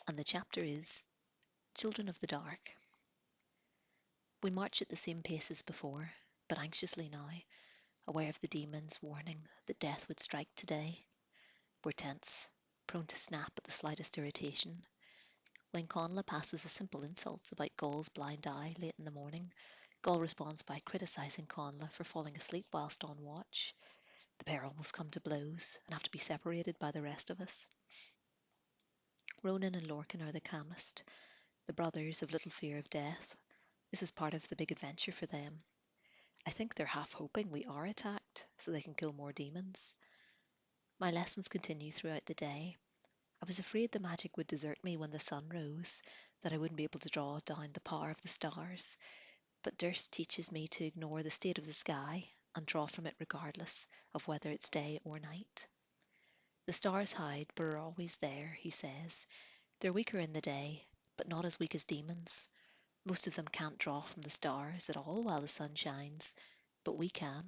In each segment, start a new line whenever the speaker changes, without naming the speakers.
and the chapter is Children of the Dark. We march at the same pace as before, but anxiously now, aware of the demon's warning that death would strike today. We're tense, prone to snap at the slightest irritation. When Conla passes a simple insult about Gaul's blind eye late in the morning, Gaul responds by criticising Conla for falling asleep whilst on watch. The pair almost come to blows and have to be separated by the rest of us. Ronan and Lorcan are the calmest, the brothers of little fear of death. This is part of the big adventure for them. I think they're half hoping we are attacked so they can kill more demons. My lessons continue throughout the day. I was afraid the magic would desert me when the sun rose, that I wouldn't be able to draw down the power of the stars, but Durst teaches me to ignore the state of the sky and draw from it regardless of whether it's day or night. The stars hide but are always there, he says. They're weaker in the day, but not as weak as demons. Most of them can't draw from the stars at all while the sun shines, but we can.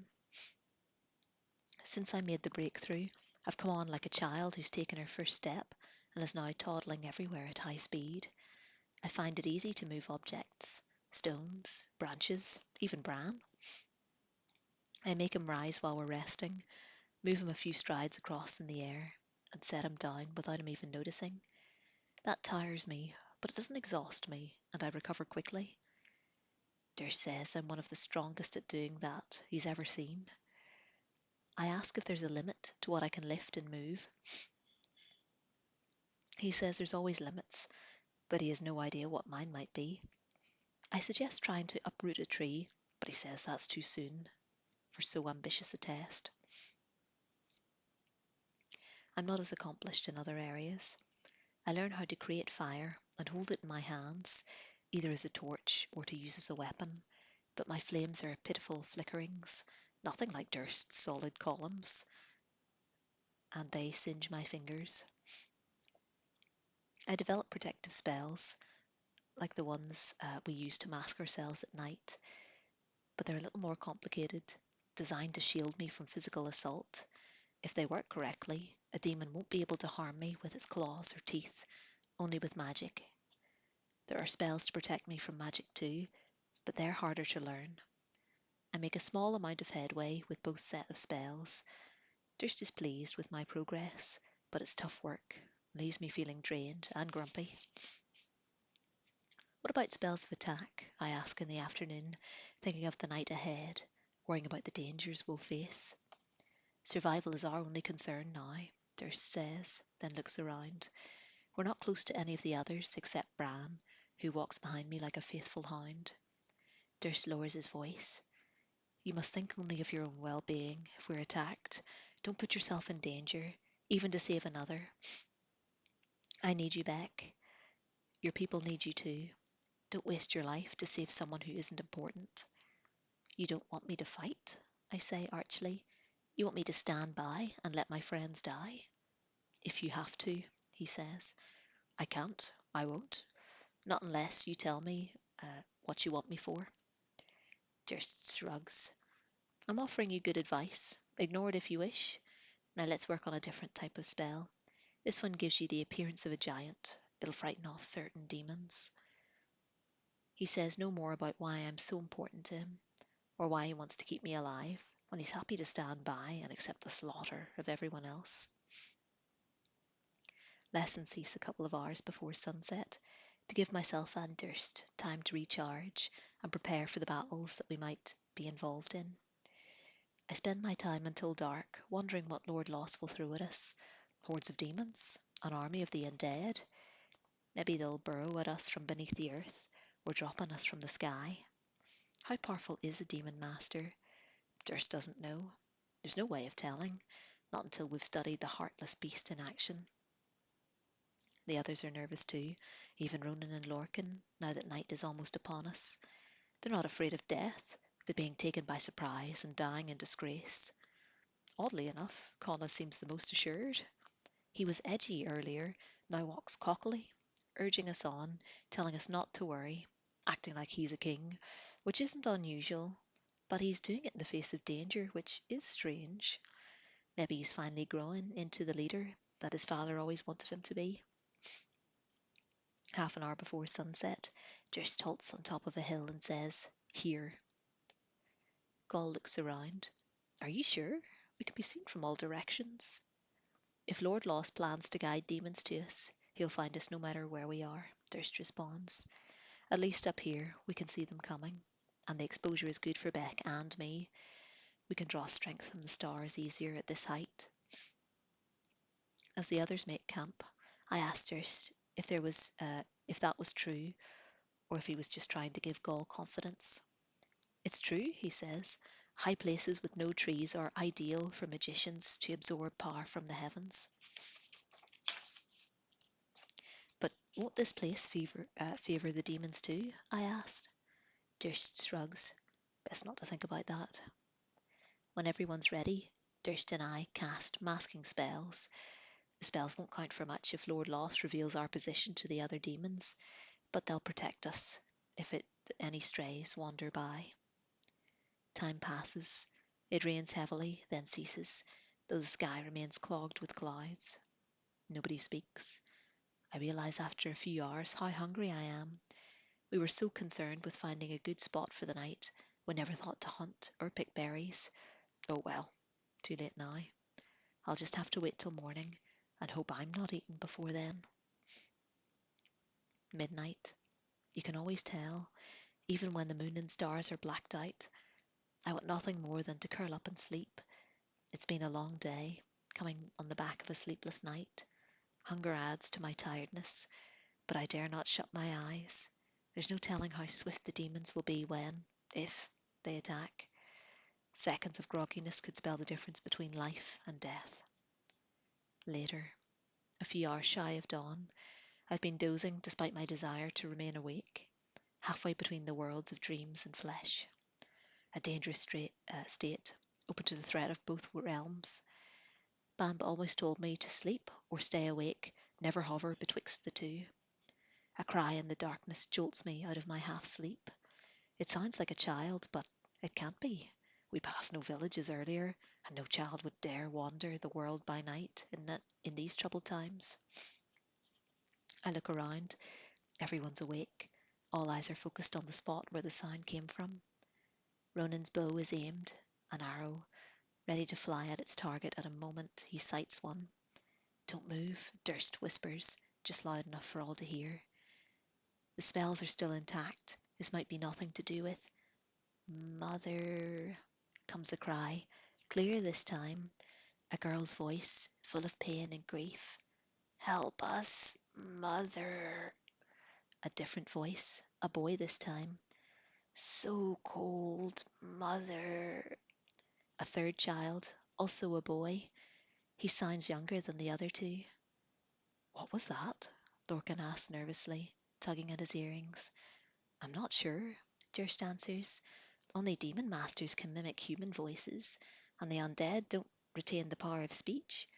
Since I made the breakthrough, I've come on like a child who's taken her first step and is now toddling everywhere at high speed. I find it easy to move objects, stones, branches, even Bran. I make him rise while we're resting, move him a few strides across in the air, and set him down without him even noticing. That tires me, but it doesn't exhaust me, and I recover quickly. Durst says I'm one of the strongest at doing that he's ever seen. I ask if there's a limit to what I can lift and move. He says there's always limits, but he has no idea what mine might be. I suggest trying to uproot a tree, but he says that's too soon for so ambitious a test. I'm not as accomplished in other areas. I learn how to create fire and hold it in my hands, either as a torch or to use as a weapon, but my flames are pitiful flickerings, nothing like Durst's solid columns, and they singe my fingers. I develop protective spells, like the ones we use to mask ourselves at night, but they're a little more complicated, designed to shield me from physical assault. If they work correctly, a demon won't be able to harm me with its claws or teeth, only with magic. There are spells to protect me from magic too, but they're harder to learn. I make a small amount of headway with both set of spells. Durst is pleased with my progress, but it's tough work, leaves me feeling drained and grumpy. What about spells of attack? I ask in the afternoon, thinking of the night ahead, worrying about the dangers we'll face. Survival is our only concern now, Durst says, then looks around. We're not close to any of the others except Bran, who walks behind me like a faithful hound. Durst lowers his voice. You must think only of your own well-being if we're attacked. Don't put yourself in danger, even to save another. I need you, Bec. Your people need you too. Don't waste your life to save someone who isn't important. You don't want me to fight, I say archly. You want me to stand by and let my friends die? If you have to, he says. I can't. I won't. Not unless you tell me what you want me for. Durst shrugs. I'm offering you good advice. Ignore it if you wish. Now let's work on a different type of spell. This one gives you the appearance of a giant. It'll frighten off certain demons. He says no more about why I'm so important to him, or why he wants to keep me alive, when he's happy to stand by and accept the slaughter of everyone else. Lessons cease a couple of hours before sunset, to give myself and Durst time to recharge and prepare for the battles that we might be involved in. I spend my time until dark, wondering what Lord Loss will throw at us. Hordes of demons? An army of the undead? Maybe they'll burrow at us from beneath the earth, or drop on us from the sky. How powerful is a demon master? Durst doesn't know. There's no way of telling, not until we've studied the heartless beast in action. The others are nervous too, even Ronan and Lorcan, now that night is almost upon us. They're not afraid of death, but being taken by surprise and dying in disgrace. Oddly enough, Connla seems the most assured. He was edgy earlier, now walks cockily, urging us on, telling us not to worry, acting like he's a king, which isn't unusual, but he's doing it in the face of danger, which is strange. Maybe he's finally growing into the leader that his father always wanted him to be. Half an hour before sunset, Durst halts on top of a hill and says, "Here." Gaul looks around. "Are you sure? We can be seen from all directions." "If Lord Loss plans to guide demons to us, he'll find us no matter where we are," Durst responds. "At least up here we can see them coming. And the exposure is good for Bec and me. We can draw strength from the stars easier at this height." As the others make camp, I asked Durst if that was true, or if he was just trying to give Gaul confidence. "It's true," he says. "High places with no trees are ideal for magicians to absorb power from the heavens." "But won't this place favour the demons too?" I asked. Durst shrugs. "Best not to think about that." When everyone's ready, Durst and I cast masking spells. The spells won't count for much if Lord Loss reveals our position to the other demons, but they'll protect us if any strays wander by. Time passes. It rains heavily, then ceases, though the sky remains clogged with clouds. Nobody speaks. I realize after a few hours how hungry I am. We were so concerned with finding a good spot for the night, we never thought to hunt or pick berries. Oh well, too late now. I'll just have to wait till morning and hope I'm not eaten before then. Midnight. You can always tell, even when the moon and stars are blacked out. I want nothing more than to curl up and sleep. It's been a long day, coming on the back of a sleepless night. Hunger adds to my tiredness, but I dare not shut my eyes. There's no telling how swift the demons will be when, if, they attack. Seconds of grogginess could spell the difference between life and death. Later, a few hours shy of dawn, I've been dozing despite my desire to remain awake, halfway between the worlds of dreams and flesh. A dangerous state, open to the threat of both realms. Bamb always told me to sleep or stay awake, never hover betwixt the two. A cry in the darkness jolts me out of my half-sleep. It sounds like a child, but it can't be. We passed no villages earlier, and no child would dare wander the world by night in these troubled times. I look around. Everyone's awake. All eyes are focused on the spot where the sound came from. Ronan's bow is aimed, an arrow, ready to fly at its target at a moment he sights one. "Don't move," Durst whispers, just loud enough for all to hear. The spells are still intact. This might be nothing to do with. "Mother," comes a cry, clear this time, a girl's voice, full of pain and grief. "Help us, Mother." A different voice, a boy this time. "So cold, Mother." A third child, also a boy. He sounds younger than the other two. "What was that?" Lorcan asks nervously, tugging at his earrings. "I'm not sure," Durst answers. "Only demon masters can mimic human voices, and the undead don't retain the power of speech.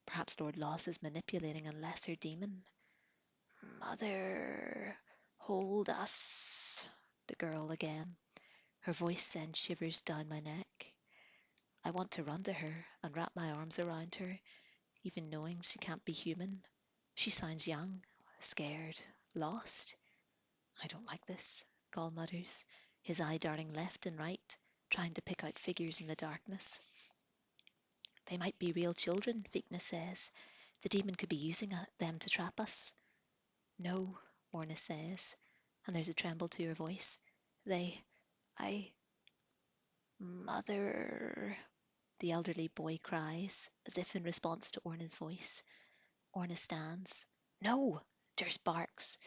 Perhaps Lord Loss is manipulating a lesser demon." "Mother, hold us," the girl again. Her voice sends shivers down my neck. I want to run to her and wrap my arms around her, even knowing she can't be human. She sounds young, scared, lost. "I don't like this," Gaul mutters, his eye darting left and right, trying to pick out figures in the darkness. "They might be real children," Vigna says. "The demon could be using them to trap us." "No," Orna says, and there's a tremble to her voice. I, Mother," the elderly boy cries, as if in response to Orna's voice. Orna stands. "No!" Durst barks,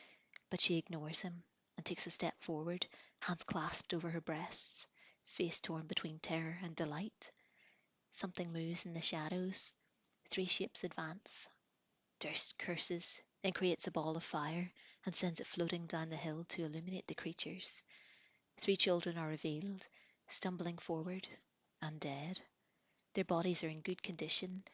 but she ignores him and takes a step forward, hands clasped over her breasts, face torn between terror and delight. Something moves in the shadows. 3 shapes advance. Durst curses, then creates a ball of fire and sends it floating down the hill to illuminate the creatures. 3 children are revealed, stumbling forward, undead. Their bodies are in good condition.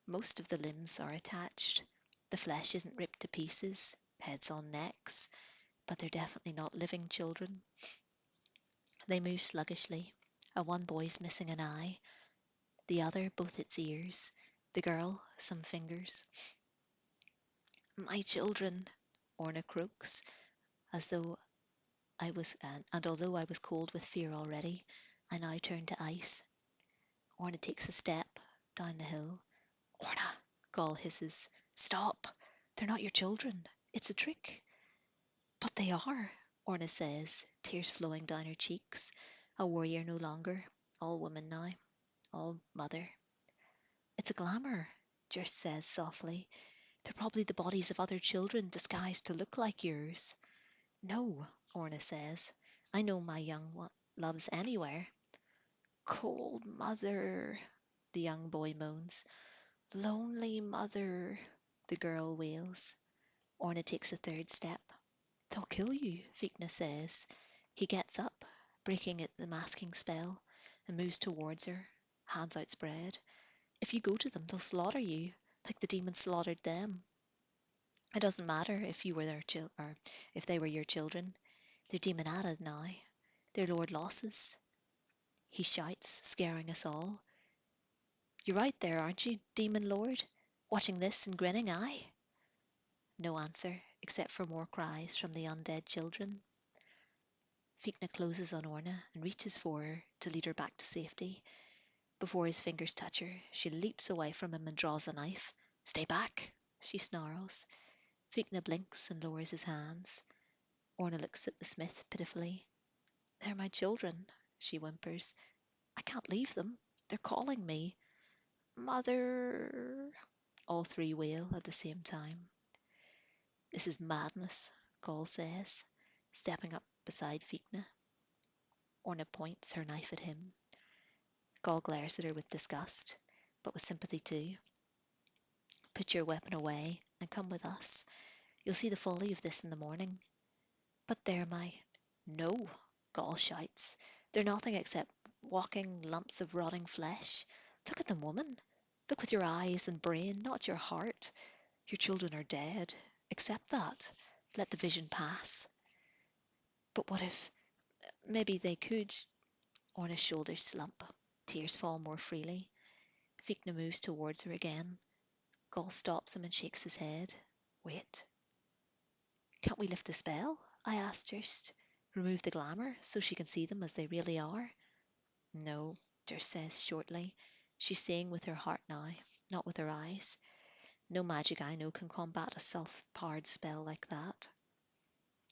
Most of the limbs are attached. The flesh isn't ripped to pieces, heads on necks, but they're definitely not living children. They move sluggishly. One boy's missing an eye, the other both its ears, the girl some fingers. "My children," Orna croaks, as though and although I was cold with fear already, I now turn to ice. Orna takes a step down the hill. Orna, Gall hisses. Stop! They're not your children. It's a trick. But they are, Orna says, tears flowing down her cheeks. A warrior no longer, all woman now, all mother. It's a glamour, Jess says softly. They're probably the bodies of other children disguised to look like yours. No, Orna says. I know my young one loves anywhere. Cold mother, the young boy moans. Lonely mother, the girl wails. Orna takes a third step. They'll kill you, Fikna says. He gets up, breaking at the masking spell, and moves towards her, hands outspread. If you go to them, they'll slaughter you, like the demon slaughtered them. It doesn't matter if you were or if they were your children. They're demonated now. They're Lord Losses. He shouts, scaring us all. You're out there, aren't you, Demon Lord? Watching this and grinning, aye? No answer, except for more cries from the undead children. Fikna closes on Orna and reaches for her to lead her back to safety. Before his fingers touch her, she leaps away from him and draws a knife. Stay back, she snarls. Fikna blinks and lowers his hands. Orna looks at the smith pitifully. They're my children, she whimpers. I can't leave them. They're calling me. Mother. All three wail at the same time. This is madness, Gall says, stepping up beside Fikna. Orna points her knife at him. Gall glares at her with disgust, but with sympathy too. Put your weapon away and come with us. You'll see the folly of this in the morning. But they're my... No, Gall shouts. They're nothing except walking lumps of rotting flesh. Look at them, woman. Look with your eyes and brain, not your heart. Your children are dead. Accept that. Let the vision pass. But what if... Maybe they could... Orna's shoulders slump. Tears fall more freely. Fikna moves towards her again. Gall stops him and shakes his head. Wait. Can't we lift the spell? I asked Durst. Remove the glamour so she can see them as they really are? No, Durst says shortly. She's seeing with her heart now, not with her eyes. No magic I know can combat a self-powered spell like that.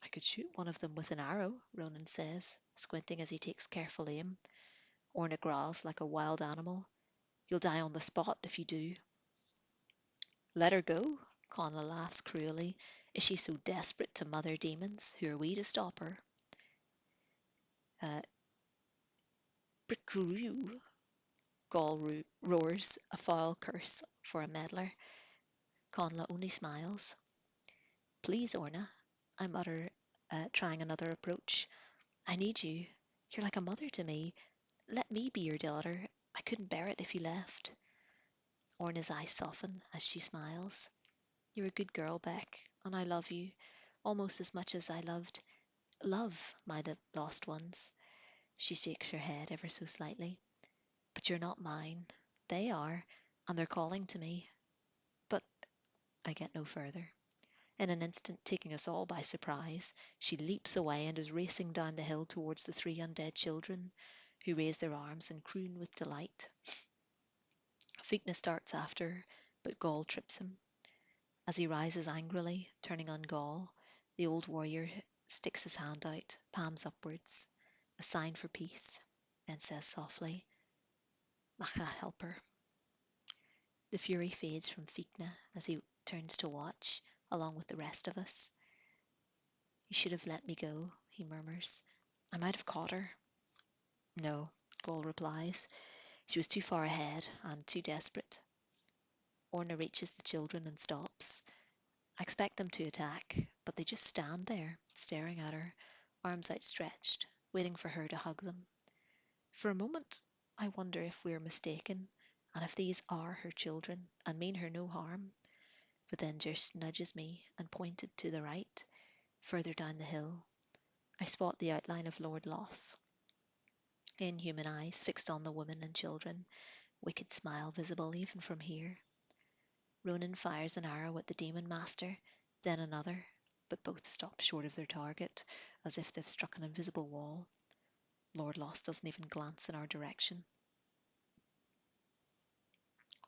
I could shoot one of them with an arrow, Ronan says, squinting as he takes careful aim. Orna growls like a wild animal. You'll die on the spot if you do. Let her go, Connla laughs cruelly. Is she so desperate to mother demons? Who are we to stop her? Brickaroo, Gall roars, a foul curse for a meddler. Connla only smiles. Please, Orna, I mutter, trying another approach. I need you. You're like a mother to me. Let me be your daughter. I couldn't bear it if you left. Orna's eyes soften as she smiles. You're a good girl, Bec, and I love you almost as much as I love my lost ones. She shakes her head ever so slightly. But you're not mine. They are, and they're calling to me. But I get no further. In an instant, taking us all by surprise, she leaps away and is racing down the hill towards the three undead children, who raise their arms and croon with delight. Fikna starts after her, but Gall trips him. As he rises angrily, turning on Gall, the old warrior sticks his hand out, palms upwards, a sign for peace, then says softly, Macha, help her. The fury fades from Fikna as he turns to watch, along with the rest of us. You should have let me go, he murmurs. I might have caught her. No, Gall replies. She was too far ahead and too desperate. Orna reaches the children and stops. I expect them to attack, but they just stand there, staring at her, arms outstretched, waiting for her to hug them. For a moment, I wonder if we're mistaken, and if these are her children, and mean her no harm. But then just nudges me and pointed to the right, further down the hill. I spot the outline of Lord Loss. Inhuman eyes fixed on the women and children, wicked smile visible even from here. Ronan fires an arrow at the demon master, then another. but both stop short of their target, as if they've struck an invisible wall. Lord Loss doesn't even glance in our direction.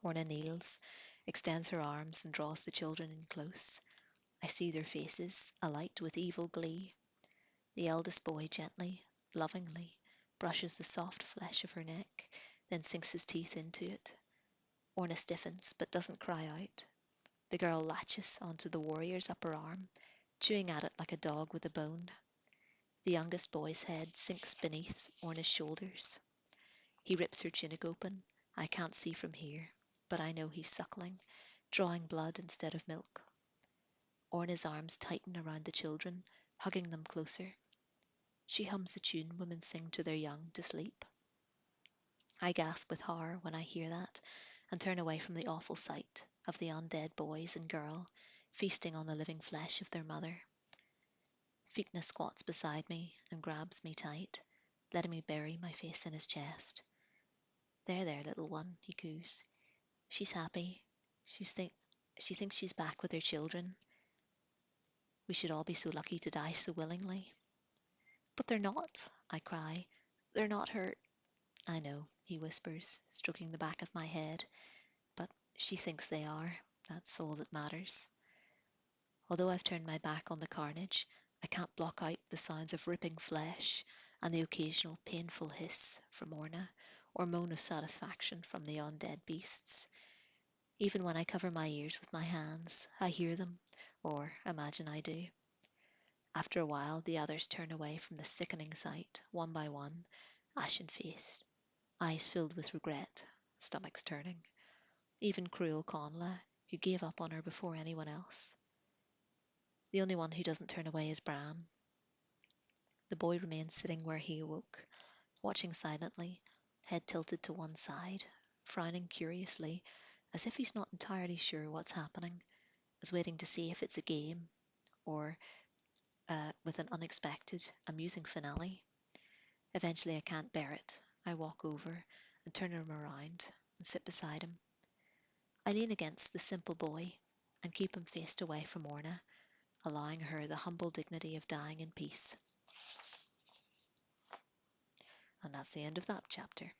Orna kneels, extends her arms, and draws the children in close. I see their faces, alight with evil glee. The eldest boy gently, lovingly, brushes the soft flesh of her neck, then sinks his teeth into it. Orna stiffens, but doesn't cry out. The girl latches onto the warrior's upper arm, chewing at it like a dog with a bone. The youngest boy's head sinks beneath Orna's shoulders. He rips her tunic open. I can't see from here, but I know he's suckling, drawing blood instead of milk. Orna's arms tighten around the children, hugging them closer. She hums a tune women sing to their young to sleep. I gasp with horror when I hear that, and turn away from the awful sight of the undead boys and girl feasting on the living flesh of their mother. Feekna squats beside me and grabs me tight, letting me bury my face in his chest. There, little one, he coos. She's happy. She thinks she's back with her children. We should all be so lucky to die so willingly. But they're not, I cry. They're not hurt. I know, he whispers, stroking the back of my head, but she thinks they are. That's all that matters. Although I've turned my back on the carnage, I can't block out the sounds of ripping flesh and the occasional painful hiss from Orna or moan of satisfaction from the undead beasts. Even when I cover my ears with my hands, I hear them, or imagine I do. After a while, the others turn away from the sickening sight, one by one, ashen-faced, eyes filled with regret, stomachs turning. Even cruel Conla, who gave up on her before anyone else. The only one who doesn't turn away is Bran. The boy remains sitting where he awoke, watching silently, head tilted to one side, frowning curiously, as if he's not entirely sure what's happening, as waiting to see if it's a game, or with an unexpected, amusing finale. Eventually I can't bear it. I walk over and turn him around and sit beside him. I lean against the simple boy and keep him faced away from Orna, allowing her the humble dignity of dying in peace. And that's the end of that chapter.